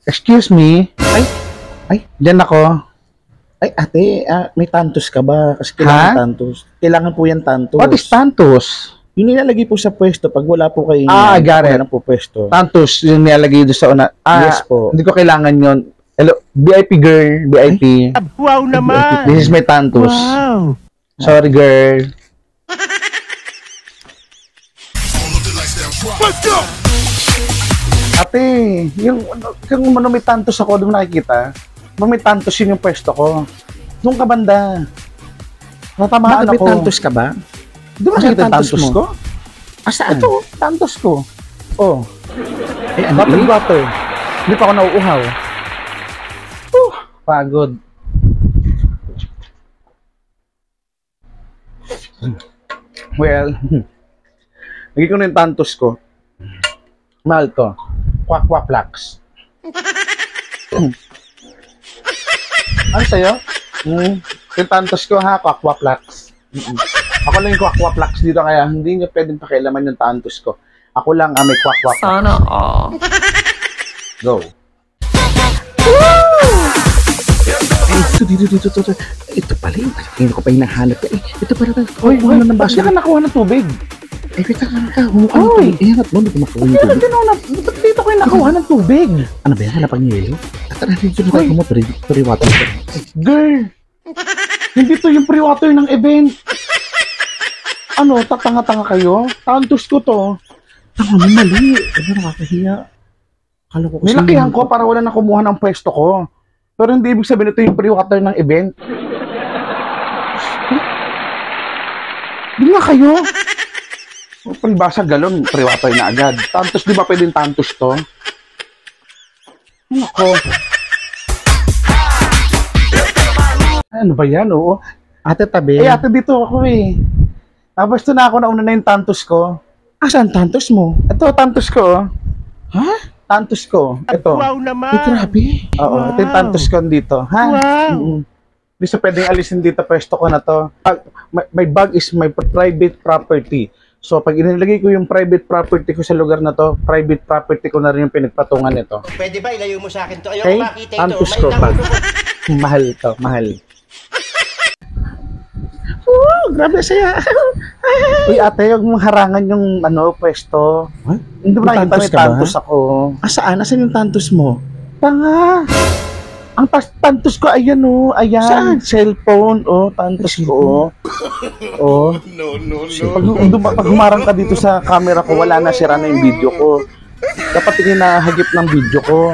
Excuse me? Ay, dyan ako. Ay, ate, may tantos ka ba? Kasi kailangan tantos. Kailangan po yan tantos. What is tantos? Yung nilalagay po sa pwesto pag wala po kayo got it. Wala po pwesto. Tantos, yung nilalagay doon sa una. Yes po. Hindi ko kailangan yon. Hello, VIP girl, VIP. Wow naman! This is my tantos. Wow! Sorry, girl. Let's go! Ate, yung may tantos ako, doon nakikita. May tantos yun yung pwesto ko. Doon ka banda. Natamahan ako. May tantos ka ba? Di ba nakita yung tantos ko? Saan? Ito, tantos ko. Oh. Eh, ano water. Hindi pa ako nauuhaw. Pagod. Well, lagi ko na yung tantos ko. Mahal to. Kwak-kwak-lax. Ano sa'yo? Yung tantos ko ha, kwak-kwak-lax. Ako lang yung kwak-kwak-lax dito kaya hindi nyo pwedeng pakialaman yung tantos ko. Ako lang may kwak-kwak-lax. Sana all. Go. Dito. Ito pala yung hindi ko pa hinahanap. Ito pala. Hoy, ano nang baso? Hindi ka nakuha ng tubig. Wait ka. Humukha ng tubig. Ihangat mo, hindi ko makuha ng tubig. Dito ko yung nakuha ng tubig. Ano ba yan? Hanap ang yelo? Tara, dito na tayo mo. Pre-water. Girl! Hindi to yung pre-water ng event. Ano, tatanga-tanga kayo? Tantos ko to. Tanga mo, mali. Ano, nakakahiya. Nilakihan ko para wala na kumuha ng pwesto ko. Pero hindi ibig sabihin ito yung pre-water ng event. Hindi nga kayo. Palibasa galon, pre-water na agad. Tantos, di ba pwedeng tantos to? Ako. Ano ba yan, oo? Ate, tabi. Ate, dito ako eh. Tapos na ako, nauna na yung tantos ko. Saan tantos mo? Ito, tantos ko. Ha? Tantos ko. Ito. Wow naman! Grabe. Oo, ito yung tantos ko dito. Ha? Wow! Hindi sa pwedeng alisin dito, pwesto ko na to. My bag is my private property. So, pag inilagay ko yung private property ko sa lugar na to, private property ko na rin yung pinagpatungan nito. Pwede ba ilayo mo sa akin to? Ayoko Okay? makita ito. Tantos ko pa. Mahal to, mahal. Grabe saya. Uy, ate, huwag mong harangan yung pwesto. What? Hindi mo nakita may tantos ako. Saan? Asan yung tantos mo? Tanga. Ang tantos ko, ayan ayan. Saan? Cellphone, tantos ko, No. Pag humarang ka dito sa camera ko, wala na, sira na yung video ko. Dapat tingin na hagip ng video ko.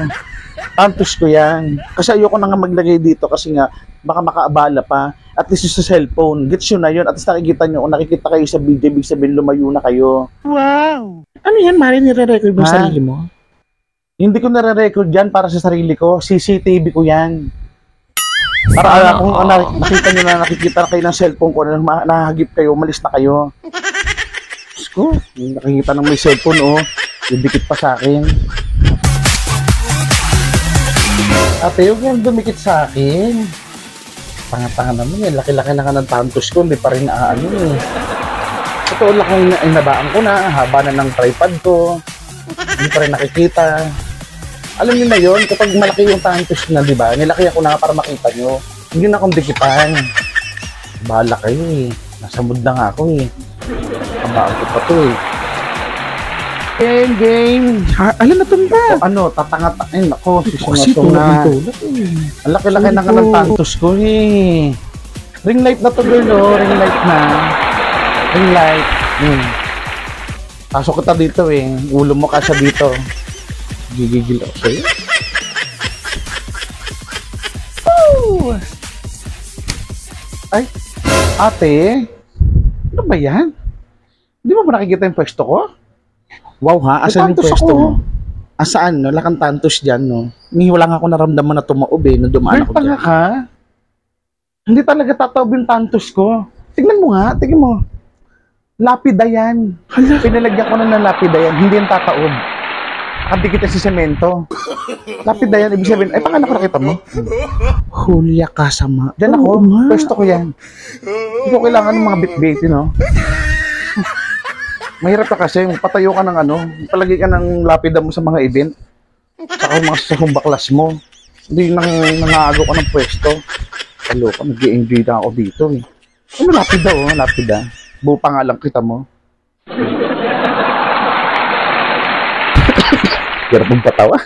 Tantos ko yan. Kasi ayoko na nga maglagay dito kasi nga, baka makaabala pa. At least sa cellphone, gets yun na yun. At least nakikita nyo, kung nakikita kayo sa video, ibig sabihin lumayo na kayo. Wow! Ano yan, Mari? Nire-record mo sa sarili mo? Hindi ko nire-record yan para sa sarili ko. CCTV ko yan. Para kung nakita nyo na nakikita na kayo ng cellphone ko, na nahagip kayo, malis na kayo. Diyos ko, nakikita ng may cellphone, didikit pa sa akin. Ate, huwag yan dumikit sa akin. Tanga-tanga naman laki-laki na ka ng tantos ko, hindi pa rin Ito, laking inabaan ko na, haba na ng tripod ko, hindi pa rin nakikita. Alam niyo na yun, kapag malaki yung tantos na, di ba, nilaki ako na para makita nyo. Hindi na akong dikitan. Bahala kayo nasa mood na nga ako Kabaan ko pa to Game. Alam na ito ba? Tatanga-tangin ako. Susunod na. Ang laki-laki na ka ng tantos ko Ring light na to, girl, ring light na. Ring light. Pasok kita dito Ulo mo kasya dito. Gigigil ako sa'yo. Ay, ate. Ano ba yan? Di ba nakikita yung pwesto ko? Wow ha, asan yung pwesto mo? Asaan, Wala kang tantos dyan, Wala nga ako naramdaman na tumaob, nung dumaan ako dyan. Ka? Hindi talaga tataob yung tantos ko. Tignan mo nga, tignan mo. Lapida yan. Pinalagyan ko na ng lapida yan, hindi yung tataob. Nakadikit yan sa semento. Lapida yan, ibig sabihin, paano ko nakita mo? Hulya kasama. Diyan ako, pwesto ko yan. Hindi ko kailangan ng mga bit-bit, Mahirap ka kasi, patayo ka ng palagay ka ng lapida mo sa mga event. Saka mga sasahong baklas mo. Hindi nangaagaw ka ng pwesto. Kaloka, nag-i-enjoy na ako dito eh. Ano, lapid daw, oh, lapid ah. Bupa nga lang kita mo. Hirap mong patawa.